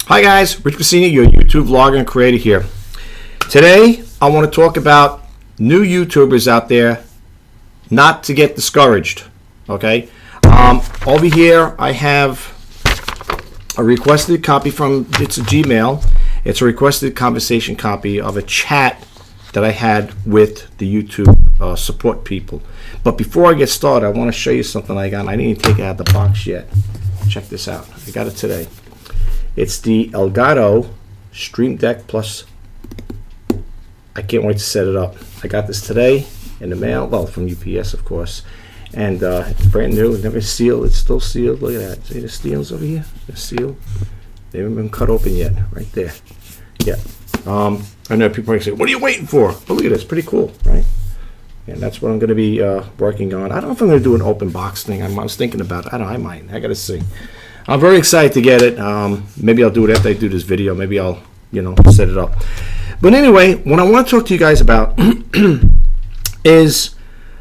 Hi guys, Rich Cassini, your YouTube vlogger and creator here. Today, I want to talk about new YouTubers out there not to get discouraged, okay? Over here, I have a requested copy from, it's a Gmail. It's a requested conversation copy of a chat that I had with the YouTube support people. But before I get started, I want to show you something I got. I didn't even take it out of the box yet. Check this out. I got it today. It's the Elgato Stream Deck Plus. I can't wait to set it up. I got this today in the mail, well, from UPS, of course. And it's brand new, never sealed. It's still sealed. Look at that. See the seals over here? They're sealed. They haven't been cut open yet. Right there. Yeah. I know people might say, what are you waiting for? But look at this. Pretty cool, right? And that's what I'm going to be working on. I don't know if I'm going to do an open box thing. I was thinking about it. I might. I got to see. I'm very excited to get it. Maybe I'll do it after I do this video. Maybe I'll, set it up. But anyway, what I want to talk to you guys about is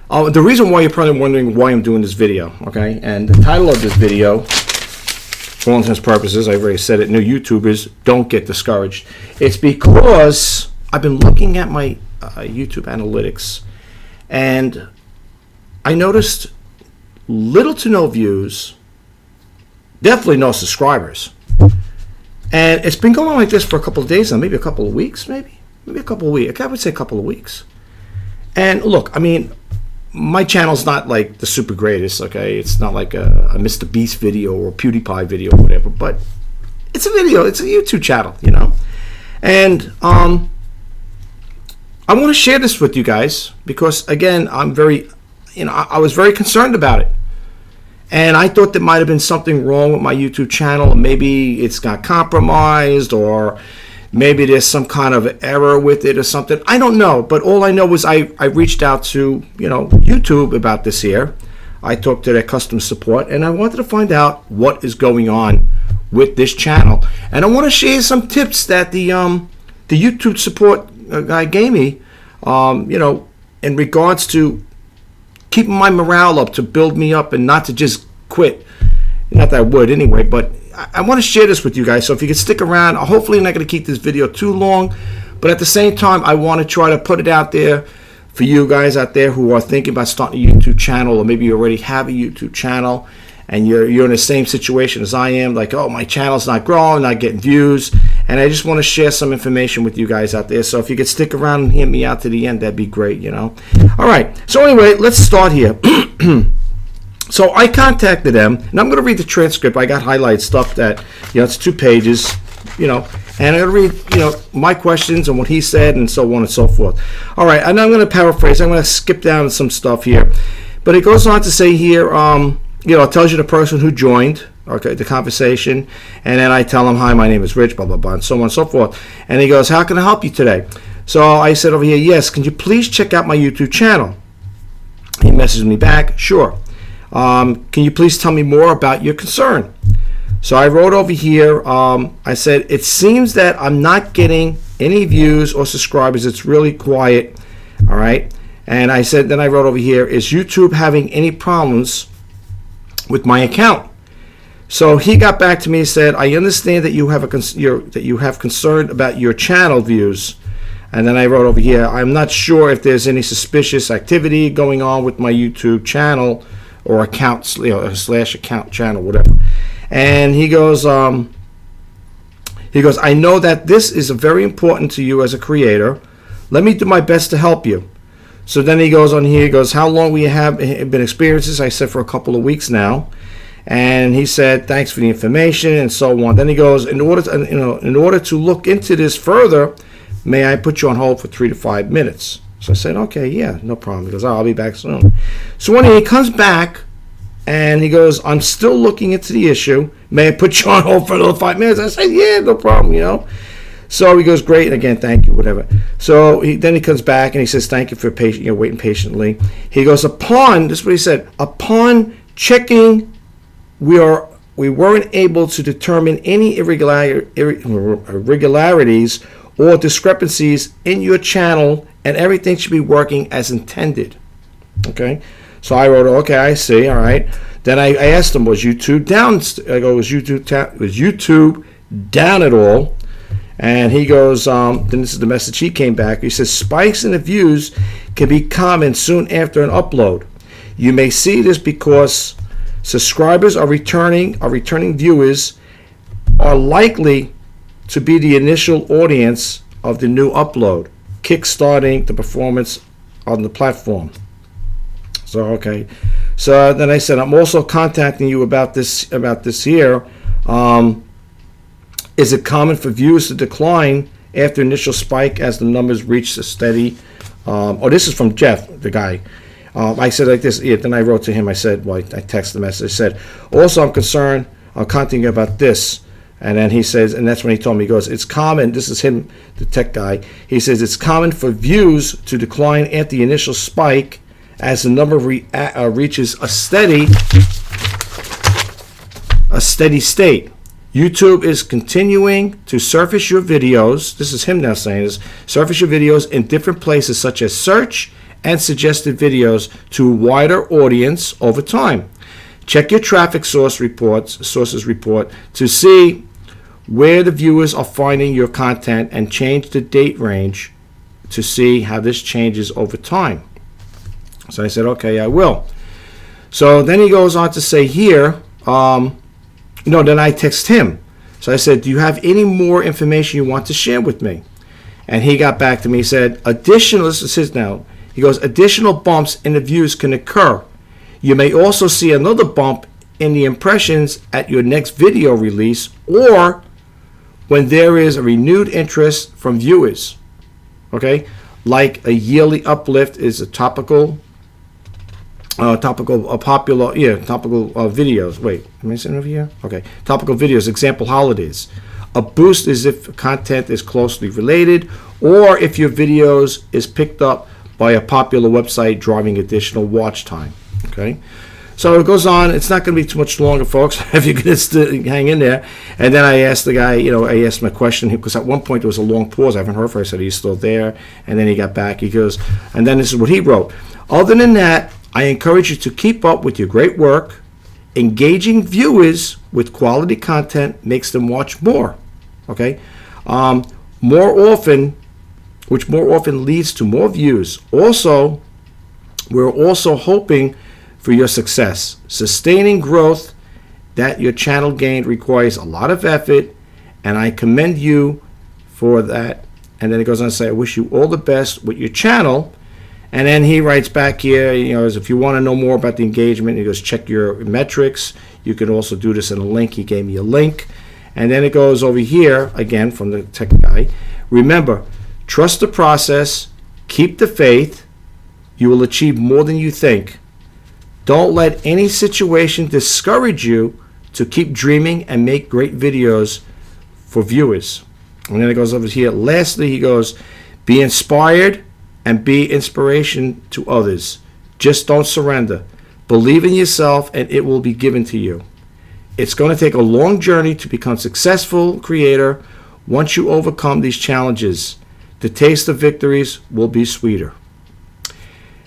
the reason why you're probably wondering why I'm doing this video, okay? And the title of this video, for all intents and purposes, I've already said it, new YouTubers, don't get discouraged. It's because I've been looking at my YouTube analytics, and I noticed little to no views, definitely no subscribers. And it's been going on like this for a couple of days now, maybe a couple of weeks, maybe a couple of weeks. I would say a couple of weeks. And look, I mean, my channel's not like the super greatest, okay? It's not like a Mr. Beast video or a PewDiePie video or whatever, but it's a video, it's a YouTube channel, And I want to share this with you guys because, again, I'm very, I was very concerned about it. And I thought there might have been something wrong with my YouTube channel. Maybe it's got compromised, or maybe there's some kind of error with it or something. I don't know. But all I know is I reached out to YouTube about this here. I talked to their customer support, and I wanted to find out what is going on with this channel. And I want to share some tips that the YouTube support guy gave me, in regards to keeping my morale up, to build me up and not to just quit. Not that I would anyway, but I want to share this with you guys. So if you can stick around, hopefully I'm not going to keep this video too long, but at the same time, I want to try to put it out there for you guys out there who are thinking about starting a YouTube channel, or maybe you already have a YouTube channel and you're in the same situation as I am, like, oh, my channel's not growing, not getting views, and I just want to share some information with you guys out there. So if you could stick around and hear me out to the end, that'd be great, All right, so anyway, let's start here. So I contacted them, and I'm going to read the transcript. I got highlight stuff that, it's 2 pages, and I'm going to read, my questions and what he said and so on and so forth. All right, and I'm going to paraphrase. I'm going to skip down some stuff here. But it goes on to say here, it tells you the person who joined, okay, the conversation, and then I tell him, hi, my name is Rich, blah, blah, blah, and so on and so forth. And he goes, how can I help you today? So I said over here, yes, can you please check out my YouTube channel? He messaged me back, sure. Can you please tell me more about your concern? So I wrote over here, I said, it seems that I'm not getting any views or subscribers. It's really quiet, all right? And I said, then I wrote over here, is YouTube having any problems with my account? So he got back to me and said, I understand that you have concern about your channel views. And then I wrote over here, I'm not sure if there's any suspicious activity going on with my YouTube channel or account, slash account channel, whatever. And he goes, I know that this is very important to you as a creator. Let me do my best to help you. So then he goes on here, he goes, how long we have been experiencing this? I said, for a couple of weeks now. And he said, thanks for the information and so on. Then he goes, in order to look into this further, may I put you on hold for 3 to 5 minutes? So I said, okay, yeah, no problem. He goes, I'll be back soon. So when he comes back and he goes, I'm still looking into the issue. May I put you on hold for another 5 minutes? I said, yeah, no problem, So he goes, great, and again, thank you, whatever. So then he comes back and he says, thank you for waiting patiently. He goes, this is what he said, upon checking, we weren't able to determine any irregularities or discrepancies in your channel, and everything should be working as intended. Okay, so I wrote, okay, I see, all right. Then I asked him, was YouTube down? I go, was YouTube down at all. And he goes, then this is the message he came back. He says, spikes in the views can be common soon after an upload. You may see this because subscribers are returning viewers are likely to be the initial audience of the new upload, kickstarting the performance on the platform. So, okay. So then I said, I'm also contacting you about this here. Is it common for views to decline after initial spike as the numbers reach a steady? This is from Jeff, the guy. I said like this. Yeah, then I wrote to him. I said, well, I texted the message. I said, also, I'm concerned. I'm contacting you about this. And then he says, and that's when he told me, he goes, it's common. This is him, the tech guy. He says, it's common for views to decline at the initial spike as the number reaches a steady state. YouTube is continuing to surface your videos. This is him now saying this. Surface your videos in different places such as search and suggested videos to a wider audience over time. Check your traffic sources report to see where the viewers are finding your content and change the date range to see how this changes over time. So I said, okay, I will. So then he goes on to say here, then I text him. So I said, do you have any more information you want to share with me? And he got back to me. He said, this is his now. He goes, additional bumps in the views can occur. You may also see another bump in the impressions at your next video release or when there is a renewed interest from viewers. Okay? Like a yearly uplift is a topical videos. Wait, am I saying over here? Okay. Topical videos, example holidays. A boost is if content is closely related or if your videos is picked up by a popular website driving additional watch time. Okay. So it goes on. It's not going to be too much longer, folks, if you can hang in there. And then I asked the guy, I asked him a question because at one point there was a long pause. I haven't heard from him. I said, he's still there. And then he got back. He goes, and then this is what he wrote. Other than that, I encourage you to keep up with your great work. Engaging viewers with quality content makes them watch more. Okay? More often leads to more views. Also, we're also hoping for your success. Sustaining growth that your channel gained requires a lot of effort, and I commend you for that. And then it goes on to say, I wish you all the best with your channel. And then he writes back here, as if you want to know more about the engagement, he goes, check your metrics. You can also do this in a link. He gave me a link. And then it goes over here, again, from the tech guy. Remember, trust the process. Keep the faith. You will achieve more than you think. Don't let any situation discourage you to keep dreaming and make great videos for viewers. And then it goes over here. Lastly, he goes, be inspired and be inspiration to others. Just don't surrender. Believe in yourself and it will be given to you. It's going to take a long journey to become a successful creator. Once you overcome these challenges, the taste of victories will be sweeter.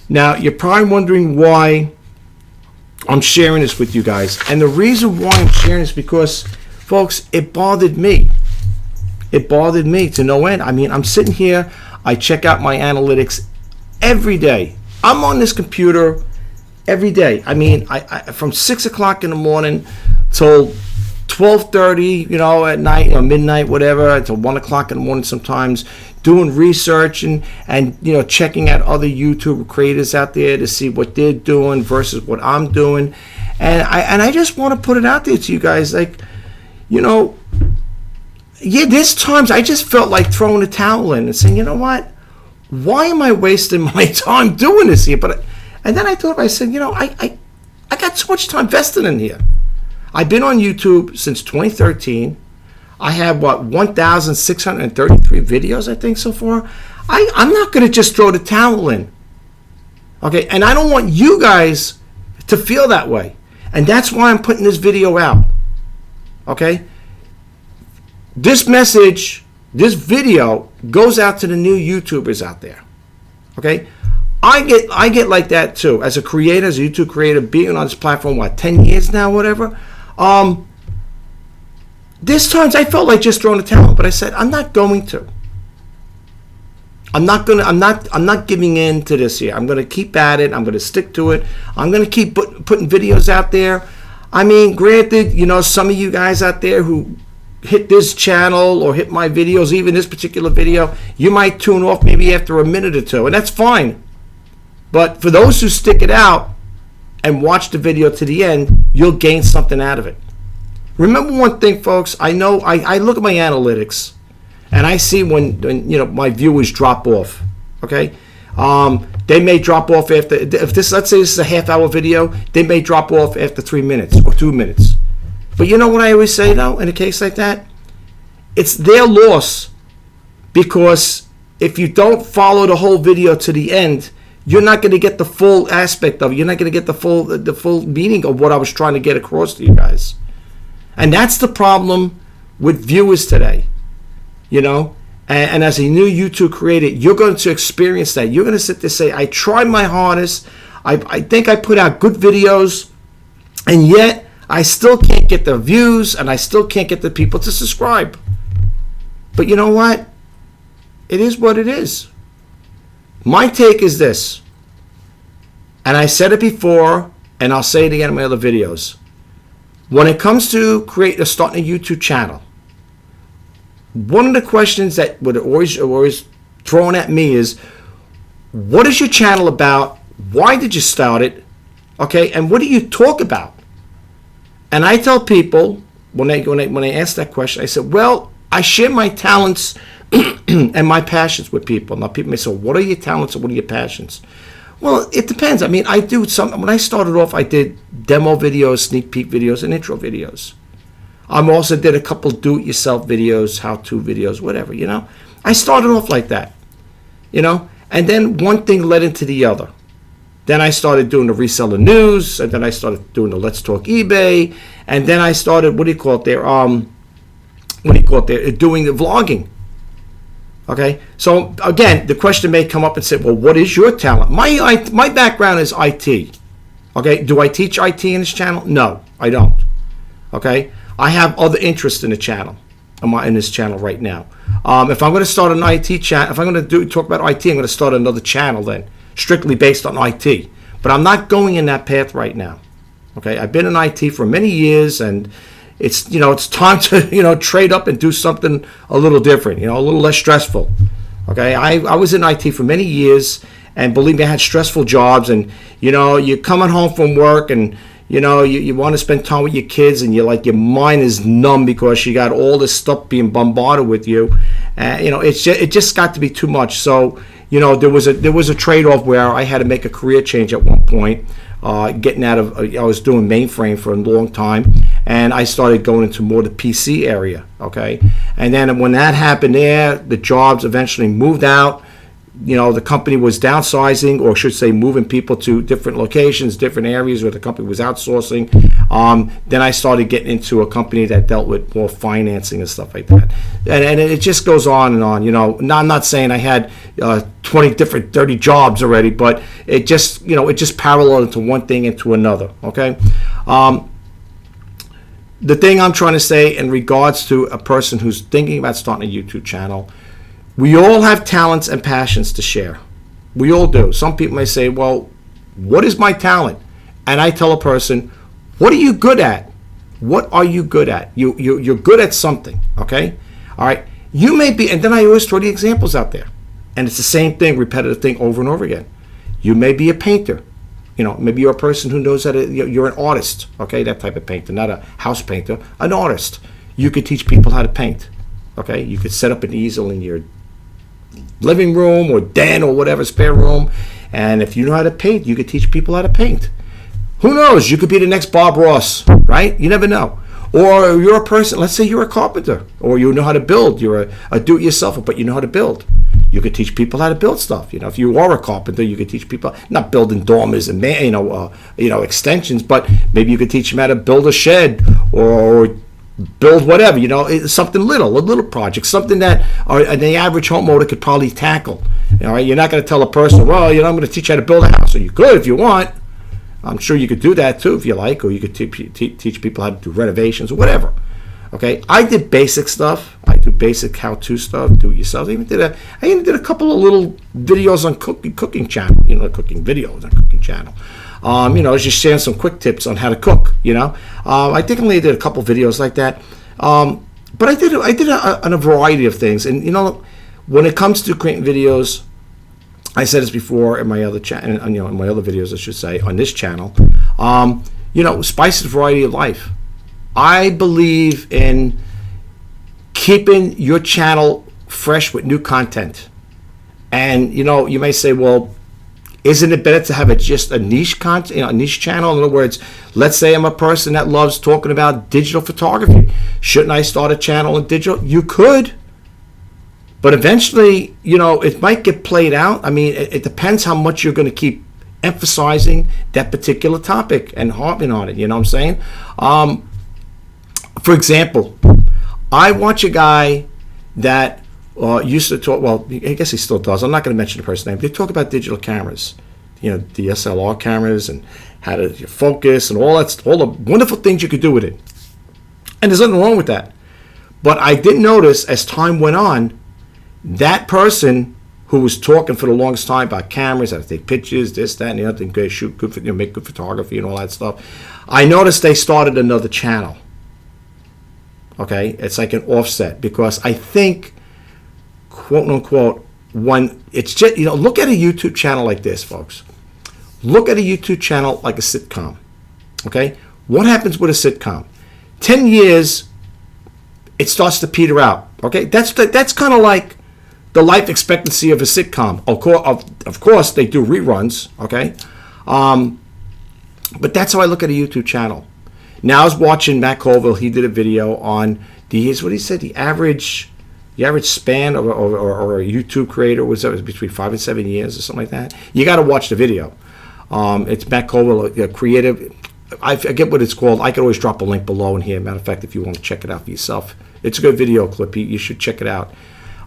Now, you're probably wondering why I'm sharing this with you guys. And the reason why I'm sharing this is because, folks, it bothered me. It bothered me to no end. I mean, I'm sitting here. I check out my analytics every day. I'm on this computer every day. I mean, I from 6 o'clock in the morning till 12:30, at night, midnight, whatever, until 1 o'clock in the morning sometimes, doing research and checking out other YouTube creators out there to see what they're doing versus what I'm doing. And I just want to put it out there to you guys, like, there's times I just felt like throwing the towel in and saying, you know what? Why am I wasting my time doing this here? And then I thought, I said, I got so much time vested in here. I've been on YouTube since 2013. I have, 1,633 videos, I think, so far. I'm not going to just throw the towel in. Okay? And I don't want you guys to feel that way. And that's why I'm putting this video out. Okay? This message, this video goes out to the new YouTubers out there. Okay? I get like that too. As a creator, as a YouTube creator, being on this platform, 10 years now, whatever. There's times I felt like just throwing the towel, but I said, I'm not going to. I'm not giving in to this here. I'm going to keep at it. I'm going to stick to it. I'm going to keep putting videos out there. I mean, granted, you know, some of you guys out there who hit this channel or hit my videos, even this particular video, you might tune off maybe after a minute or two, and that's fine. But for those who stick it out and watch the video to the end, you'll gain something out of it. Remember one thing, folks. I know I look at my analytics, and I see when you know my viewers drop off. Okay, they may drop off after, if this, let's say this is a half-hour video, they may drop off after 3 minutes or 2 minutes. But you know what I always say though, in a case like that, it's their loss, because if you don't follow the whole video to the end, you're not going to get the full aspect of it. You're not going to get the full meaning of what I was trying to get across to you guys. And that's the problem with viewers today, you know. And as a new YouTube creator, you're going to experience that. You're going to sit there and say, I tried my hardest. I think I put out good videos, and yet I still can't get the views, and I still can't get the people to subscribe. But you know what? It is what it is. My take is this, and I said it before, and I'll say it again in my other videos. When it comes to starting a YouTube channel, one of the questions that would always thrown at me is, what is your channel about? Why did you start it? Okay, and what do you talk about? And I tell people when I ask that question, I said, well, I share my talents and my passions with people. Now people may say, what are your talents and what are your passions? Well, it depends. I mean, I do some. When I started off, I did demo videos, sneak peek videos, and intro videos. I also did a couple do-it-yourself videos, how-to videos, whatever, you know. I started off like that, you know. And then one thing led into the other. Then I started doing the reseller news, and then I started doing the Let's Talk eBay, and then I started, doing the vlogging. Okay, so again, the question may come up and say, well, what is your talent? My background is IT. Okay, do I teach IT in this channel? No, I don't. Okay, I have other interests in the channel. I'm in this channel right now. If I'm going to start an IT channel, if I'm going to talk about IT, I'm going to start another channel then, strictly based on IT. But I'm not going in that path right now. Okay, I've been in IT for many years, and it's time to trade up and do something a little different, a little less stressful. Okay, I was in IT for many years, and believe me, I had stressful jobs, and you're coming home from work, and you want to spend time with your kids, and your mind is numb because you got all this stuff being bombarded with you. It just got to be too much. So there was a trade-off where I had to make a career change at one point. Getting out of, I was doing mainframe for a long time, and I started going into more the PC area. Okay, and then when that happened, the jobs eventually moved out. The company was downsizing, or I should say moving people to different locations, different areas where the company was outsourcing. Then I started getting into a company that dealt with more financing and stuff like that. And it just goes on and on. I'm not saying I had 20 different 30 jobs already, but it just, it just paralleled into one thing into another. Okay. The thing I'm trying to say in regards to a person who's thinking about starting a YouTube channel, we all have talents and passions to share. We all do. Some people may say, well, what is my talent? And I tell a person, what are you good at? What are you good at? You're good at something, okay? All right. You may be, and then I always throw the examples out there. And it's the same thing, repetitive thing over and over again. You may be a painter. Maybe you're a person who knows that you're an artist, okay? That type of painter, not a house painter, an artist. You could teach people how to paint, okay? You could set up an easel in your living room or den or whatever, spare room, and if you know how to paint, you could teach people how to paint. Who knows? You could be the next Bob Ross, right? You never know. Or you're a person, let's say you're a carpenter, or you know how to build. You're a do-it-yourselfer, but you know how to build. You could teach people how to build stuff. If you are a carpenter, you could teach people, not building dormers and extensions, but maybe you could teach them how to build a shed or build whatever, something a little project, something that the average homeowner could probably tackle. You're not going to tell a person, well, I'm going to teach you how to build a house. So you could if you want. I'm sure you could do that too if you like, or you could teach people how to do renovations or whatever. Okay, I did basic stuff. I do basic how-to stuff, do it yourself. I even did a couple of little videos on cooking channel. Cooking videos on cooking channel. Just sharing some quick tips on how to cook. I think I only did a couple videos like that. But I did a variety of things. And when it comes to creating videos, I said this before in my other in my other videos, I should say, on this channel. Spice is variety of life. I believe in keeping your channel fresh with new content. And you may say, well, isn't it better to have just a niche content, a niche channel? In other words, let's say I'm a person that loves talking about digital photography. Shouldn't I start a channel in digital? You could, but eventually, it might get played out. I mean, it depends how much you're going to keep emphasizing that particular topic and harping on it. You know what I'm saying? For example, I watch a guy that used to talk, well, I guess he still does. I'm not going to mention the person's name. They talk about digital cameras, the SLR cameras and how to focus and all the wonderful things you could do with it. And there's nothing wrong with that. But I did notice as time went on, that person who was talking for the longest time about cameras, how to take pictures, this, that, and the other thing, shoot good, make good photography and all that stuff. I noticed they started another channel. Okay, it's like an offset, because I think, quote unquote, when it's just, look at a YouTube channel like this, folks. Look at a YouTube channel like a sitcom. Okay, what happens with a sitcom? 10 years, it starts to peter out. Okay, that's kind of like the life expectancy of a sitcom. Of course, they do reruns. Okay, but that's how I look at a YouTube channel. Now I was watching Matt Colville. He did a video on what he said, the average span of or a YouTube creator was between 5 and 7 years or something like that. You got to watch the video. It's Matt Colville, a creative. I forget what it's called. I could always drop a link below in here. Matter of fact, if you want to check it out for yourself, it's a good video clip. You should check it out.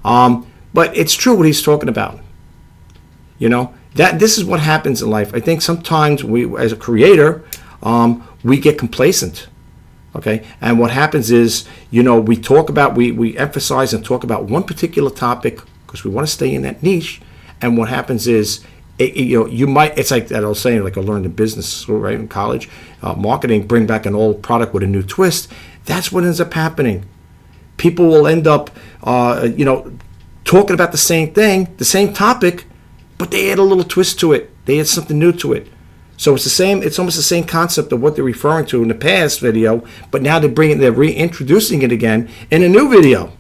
But it's true what he's talking about. That this is what happens in life. I think sometimes we, as a creator, we get complacent. Okay, and what happens is, we talk about, we emphasize and talk about one particular topic because we want to stay in that niche. And what happens is, you might, it's like that I was saying, like I learned in business school, right, in college, marketing, bring back an old product with a new twist. That's what ends up happening. People will end up, talking about the same thing, the same topic, but they add a little twist to it. They add something new to it. So it's the same. It's almost the same concept of what they're referring to in the past video, but now they're reintroducing it again in a new video.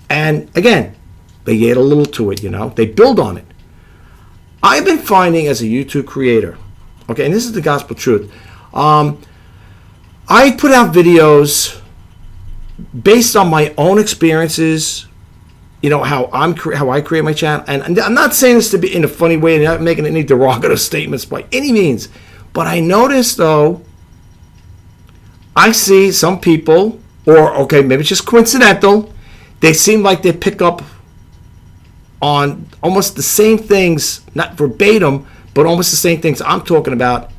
And again, they add a little to it. They build on it. I've been finding as a YouTube creator, okay, and this is the gospel truth. I put out videos based on my own experiences. How I create my channel, and I'm not saying this to be in a funny way, and not making any derogatory statements by any means, but I notice though, I see some people, or okay, maybe it's just coincidental, they seem like they pick up on almost the same things, not verbatim, but almost the same things I'm talking about,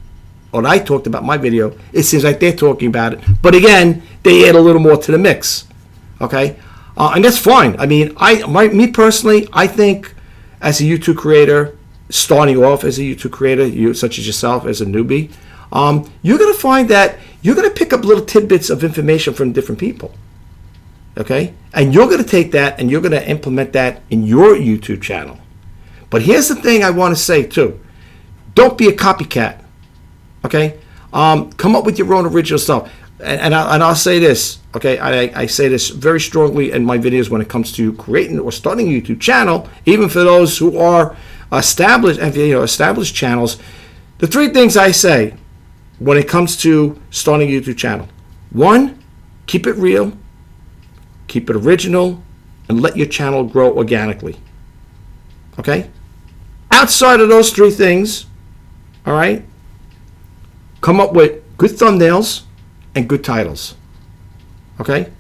or I talked about in my video. It seems like they're talking about it, but again, they add a little more to the mix. Okay. And that's fine. I mean, me personally, I think as a YouTube creator, starting off as a YouTube creator, such as yourself as a newbie, you're going to find that you're going to pick up little tidbits of information from different people. Okay? And you're going to take that and you're going to implement that in your YouTube channel. But here's the thing I want to say too. Don't be a copycat. Okay? Come up with your own original stuff. And I'll say this, okay? I say this very strongly in my videos when it comes to creating or starting a YouTube channel, even for those who are established channels. The three things I say when it comes to starting a YouTube channel: 1, keep it real, keep it original, and let your channel grow organically. Okay? Outside of those 3 things, all right, come up with good thumbnails and good titles. Okay?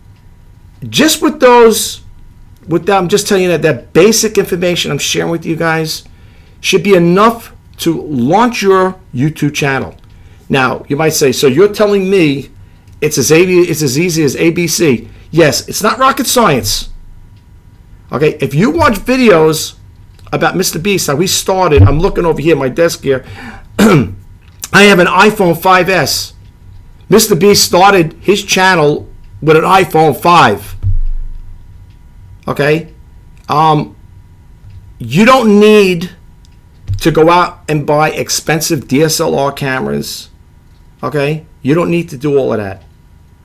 Just with those, I'm just telling you that basic information I'm sharing with you guys should be enough to launch your YouTube channel. Now, you might say, so you're telling me It's as easy as ABC. Yes, it's not rocket science. Okay, if you watch videos about Mr. Beast, how he started, I'm looking over here at my desk here. I have an iPhone 5S. Mr. Beast started his channel with an iPhone 5. Okay? You don't need to go out and buy expensive DSLR cameras. Okay? You don't need to do all of that.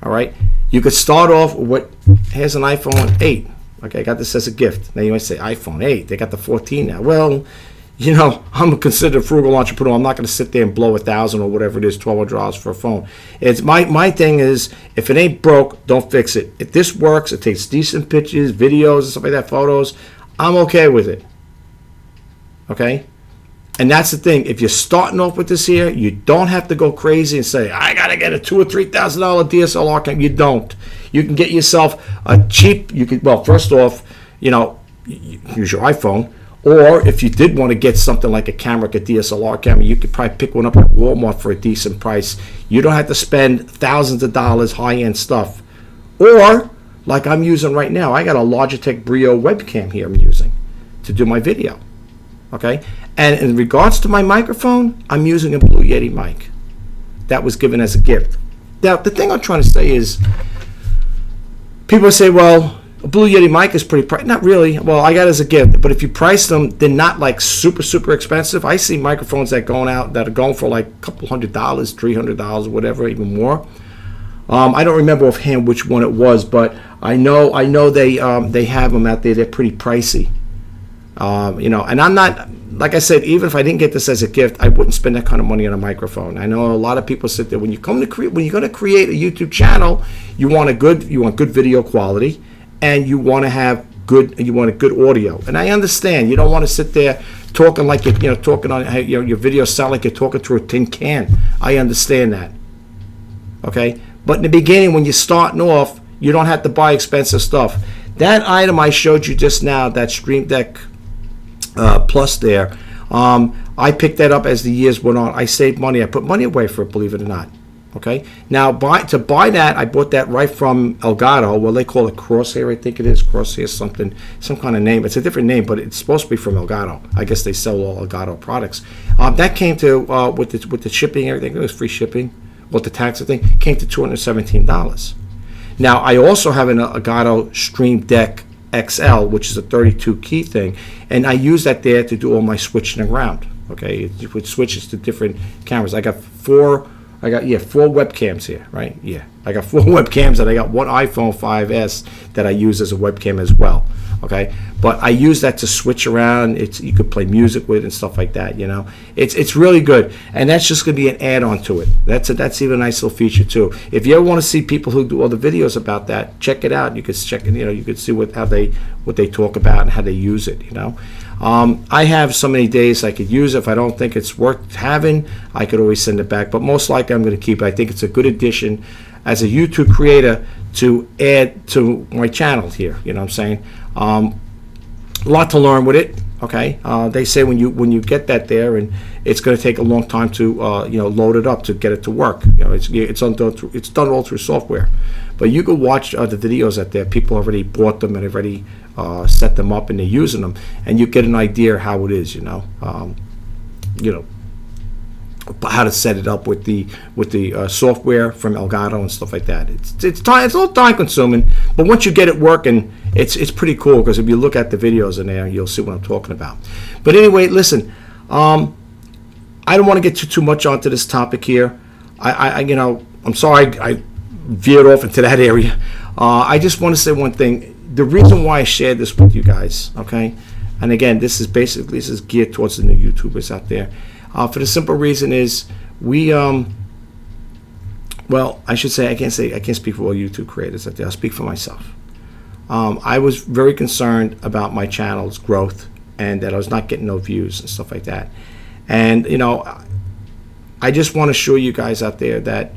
All right? You could start off with here's an iPhone 8. Okay, I got this as a gift. Now you might say iPhone 8. They got the 14 now. Well, you know, I'm a considered frugal entrepreneur. I'm not going to sit there and blow $1,000 or whatever it is, $1,200 for a phone. It's my thing is, if it ain't broke, don't fix it. If this works, it takes decent pictures, videos, and stuff like that, photos, I'm okay with it. Okay? And that's the thing. If you're starting off with this here, you don't have to go crazy and say, I got to get a $2,000 or $3,000 DSLR camera. You don't. You can get yourself a cheap, well, first off, you know, use your iPhone. Or if you did want to get something like a camera, like a DSLR camera, you could probably pick one up at Walmart for a decent price. You don't have to spend thousands of dollars, high-end stuff. Or, like I'm using right now, I got a Logitech Brio webcam here I'm using to do my video. Okay? And in regards to my microphone, I'm using a Blue Yeti mic. That was given as a gift. Now, the thing I'm trying to say is, people say, well, a Blue Yeti mic is pretty pricey. Not really. Well, I got it as a gift. But if you price them, they're not like super, super expensive. I see microphones that are going for like a couple $100, $300, whatever, even more. I don't remember offhand which one it was, but I know they have them out there. They're pretty pricey. You know, and I'm not, like I said, even if I didn't get this as a gift, I wouldn't spend that kind of money on a microphone. I know a lot of people sit there when you're going to create a YouTube channel, you want good video quality. And you want a good audio. And I understand you don't want to sit there talking like talking on your videos sound like you're talking through a tin can. I understand that. Okay, but in the beginning, when you're starting off, you don't have to buy expensive stuff. That item I showed you just now, that Stream Deck Plus there, I picked that up as the years went on. I saved money. I put money away for it, believe it or not. Okay. Now, to buy that, I bought that right from Elgato. Well, they call it Crosshair, I think it is. Crosshair something, some kind of name. It's a different name, but it's supposed to be from Elgato. I guess they sell all Elgato products. That came to with the shipping, everything. It was free shipping. With the tax, I think, came to $217. Now, I also have an Elgato Stream Deck XL, which is a 32 key thing, and I use that there to do all my switching around. Okay, it switches to different cameras. I got four webcams here, right? Yeah, I got 4 webcams, and I got one iPhone 5S that I use as a webcam as well. Okay, but I use that to switch around. You could play music with and stuff like that. You know, it's really good, and that's just going to be an add-on to it. That's even a nice little feature too. If you ever want to see people who do all the videos about that, check it out. You could check it. You know, you could see what they talk about and how they use it. You know. I have so many days I could use it. If I don't think it's worth having, I could always send it back. But most likely I'm going to keep it. I think it's a good addition as a YouTube creator to add to my channel here. You know what I'm saying? A lot to learn with it. Okay. They say when you get that there, and it's going to take a long time to load it up to get it to work. You know, it's done all through software. But you can watch the videos out there. People already bought them and already set them up, and they're using them, and you get an idea how it is. How to set it up with the software from Elgato and stuff like that. It's a little time consuming, but once you get it working, it's pretty cool, because if you look at the videos in there, you'll see what I'm talking about. But anyway, listen, I don't want to get too much onto this topic here. I'm sorry I veered off into that area. I just want to say one thing. The reason why I shared this with you guys, okay, and again, this is geared towards the new YouTubers out there. For the simple reason is I should say I can't speak for all YouTube creators out there. I'll speak for myself. I was very concerned about my channel's growth, and that I was not getting no views and stuff like that. And I just want to show you guys out there that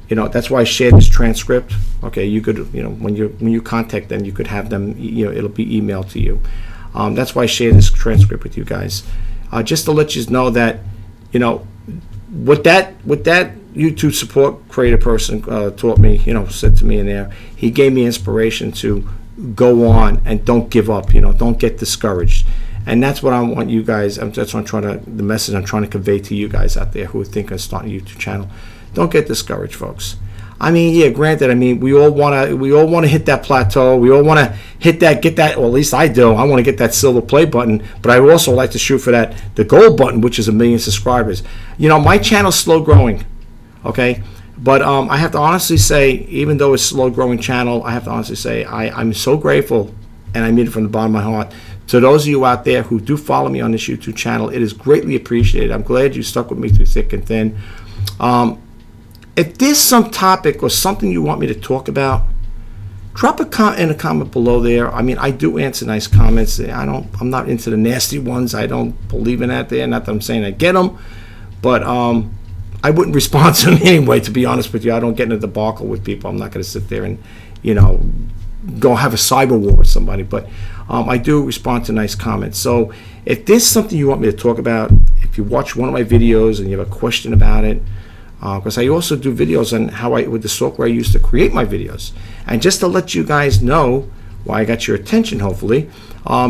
that's why I shared this transcript. Okay, you could when you contact them, you could have them it'll be emailed to you. That's why I shared this transcript with you guys, just to let you know that with that YouTube support creator person taught me, said to me in there, he gave me inspiration to go on and don't give up, don't get discouraged. And that's what I want you guys, that's what the message I'm trying to convey to you guys out there who are thinking of starting a YouTube channel. Don't get discouraged, folks. I mean, yeah, granted, we all want to hit that plateau. We all want to hit that, get that, or at least I do. I want to get that silver play button, but I also like to shoot for the gold button, which is 1 million subscribers. My channel's slow growing, okay? But I have to honestly say, even though it's a slow growing channel, I have to honestly say I'm so grateful, and I mean it from the bottom of my heart, to those of you out there who do follow me on this YouTube channel. It is greatly appreciated. I'm glad you stuck with me through thick and thin. If there's some topic or something you want me to talk about, drop a comment below there. I do answer nice comments. I'm not into the nasty ones. I don't believe in that there. Not that I'm saying I get them, but I wouldn't respond to them anyway, to be honest with you. I don't get in a debacle with people. I'm not going to sit there and, go have a cyber war with somebody. But I do respond to nice comments. So if there's something you want me to talk about, if you watch one of my videos and you have a question about it, because I also do videos on with the software I use to create my videos. And just to let you guys know why I got your attention, hopefully,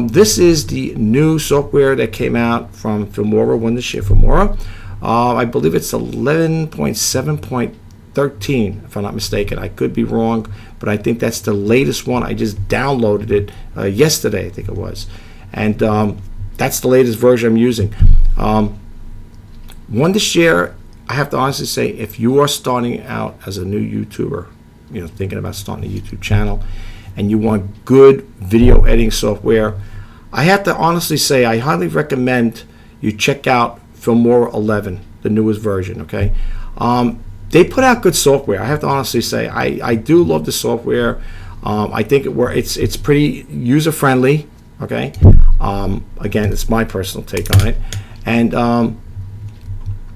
this is the new software that came out from Filmora, Filmora. I believe it's 11.7.13, if I'm not mistaken. I could be wrong, but I think that's the latest one. I just downloaded it yesterday, I think it was. And that's the latest version I'm using. One to share, I have to honestly say, if you are starting out as a new YouTuber, thinking about starting a YouTube channel, and you want good video editing software, I have to honestly say I highly recommend you check out Filmora 11, the newest version, okay? They put out good software. I have to honestly say I do love the software. I think it's pretty user-friendly, okay? Again, it's my personal take on it. And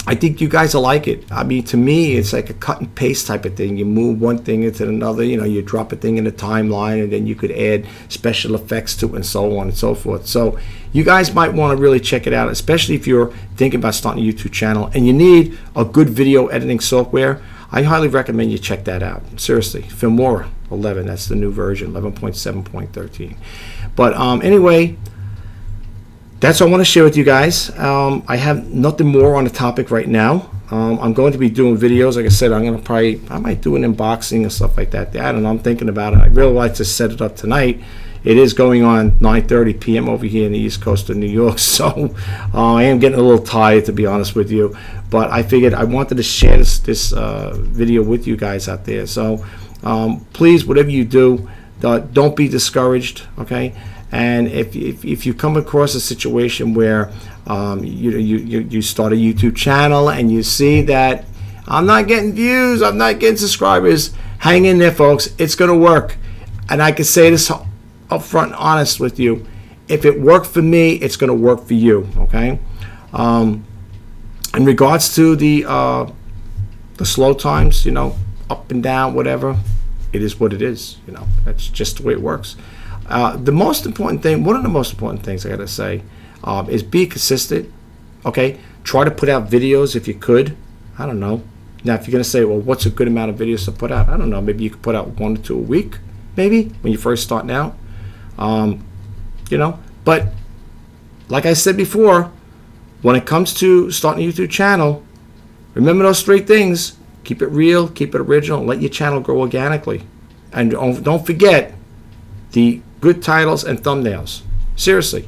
I think you guys will like it. To me, it's like a cut and paste type of thing. You move one thing into another, you drop a thing in a timeline, and then you could add special effects to it and so on and so forth. So you guys might want to really check it out, especially if you're thinking about starting a YouTube channel and you need a good video editing software. I highly recommend you check that out. Seriously, Filmora 11, that's the new version, 11.7.13. But anyway, that's what I want to share with you guys. I have nothing more on the topic right now. I'm going to be doing videos. Like I said, I might do an unboxing and stuff like that. I don't know. I'm thinking about it. I really like to set it up tonight. It is going on 9:30 p.m. over here in the East Coast of New York, so I am getting a little tired, to be honest with you. But I figured I wanted to share this video with you guys out there. So please, whatever you do, don't be discouraged, okay? And if you come across a situation where you start a YouTube channel and you see that I'm not getting views, I'm not getting subscribers, hang in there, folks. It's going to work. And I can say this up front and honest with you. If it worked for me, it's going to work for you, okay? In regards to the slow times, up and down, whatever, it is what it is. That's just the way it works. The most important thing, one of the most important things I gotta say, is be consistent. Okay, try to put out videos if you could. I don't know. Now, if you're gonna say, well, what's a good amount of videos to put out? I don't know. Maybe you could put out 1 or 2 a week, maybe when you're first starting out. But like I said before, when it comes to starting a YouTube channel, remember those 3 things: keep it real, keep it original, let your channel grow organically, and don't forget the good titles and thumbnails. Seriously.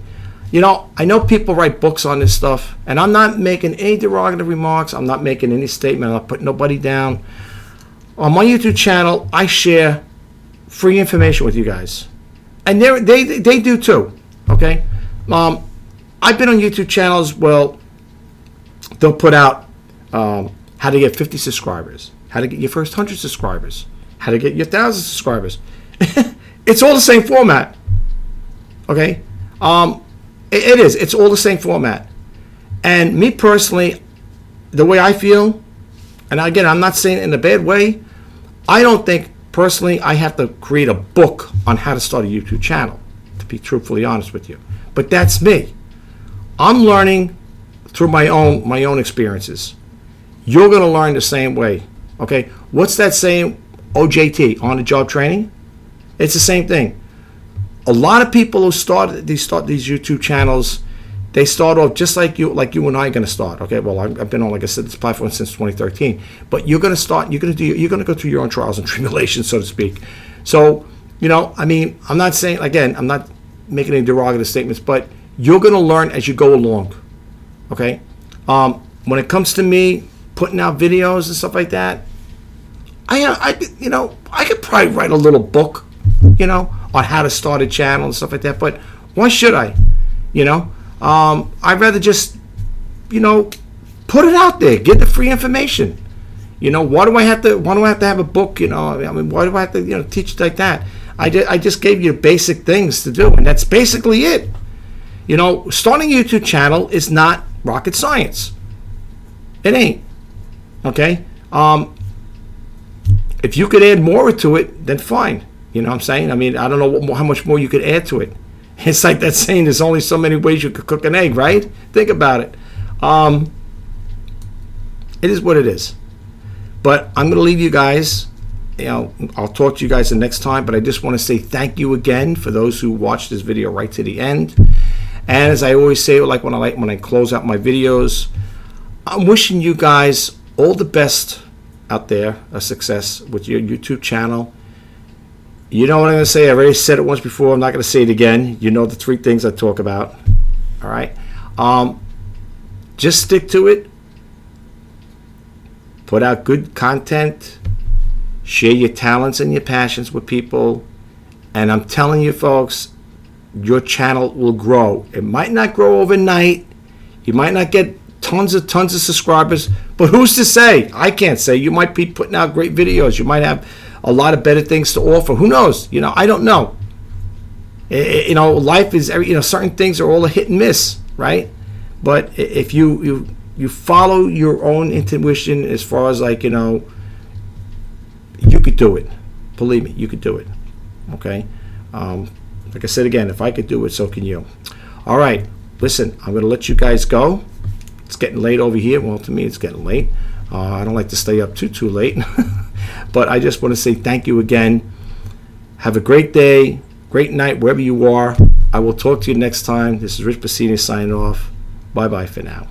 I know people write books on this stuff, and I'm not making any derogatory remarks. I'm not making any statement. I'm not putting nobody down. On my YouTube channel, I share free information with you guys. And they do too, okay? I've been on YouTube channels, well, they'll put out how to get 50 subscribers, how to get your first 100 subscribers, how to get your 1,000 subscribers. It's all the same format, okay? It is. It's all the same format. And me personally, the way I feel, and again, I'm not saying it in a bad way, I don't think personally I have to create a book on how to start a YouTube channel, to be truthfully honest with you. But that's me. I'm learning through my own experiences. you're going to learn the same way. Okay, what's that saying? OJT, on the job training. It's the same thing. A lot of people who start these YouTube channels, they start off just like you and I are going to start. Okay, well, I've been on, like I said, this platform since 2013. But you're going to start. You're going to go through your own trials and tribulations, so to speak. So, I mean, I'm not saying, again, I'm not making any derogative statements, but you're going to learn as you go along. Okay. When it comes to me putting out videos and stuff like that, I could probably write a little book, on how to start a channel and stuff like that. But why should I? I'd rather just, put it out there, get the free information. Why do I have to have a book? I mean, why do I have to, teach it like that? I just gave you basic things to do, and that's basically it. Starting a YouTube channel is not rocket science. It ain't. Okay? If you could add more to it, then fine. You know what I'm saying? I mean, I don't know how much more you could add to it. It's like that saying, there's only so many ways you could cook an egg, right? Think about it. It is what it is. But I'm going to leave you guys. I'll talk to you guys the next time, but I just want to say thank you again for those who watched this video right to the end. And as I always say, when I close out my videos, I'm wishing you guys all the best out there, a success with your YouTube channel. You know what I'm going to say? I already said it once before. I'm not going to say it again. You know the 3 things I talk about. All right? Just stick to it. Put out good content. Share your talents and your passions with people. And I'm telling you, folks, your channel will grow. It might not grow overnight. You might not get tons of subscribers. But who's to say? I can't say. You might be putting out great videos. You might have a lot of better things to offer. Who knows? I don't know. Life is, certain things are all a hit and miss, right? But if you follow your own intuition, as far as you could do it. Believe me, you could do it. Okay? Like I said again, if I could do it, so can you. All right. Listen, I'm going to let you guys go. It's getting late over here. Well, to me, it's getting late. I don't like to stay up too late. But I just want to say thank you again. Have a great day, great night, wherever you are. I will talk to you next time. This is Rich Bassini signing off. Bye-bye for now.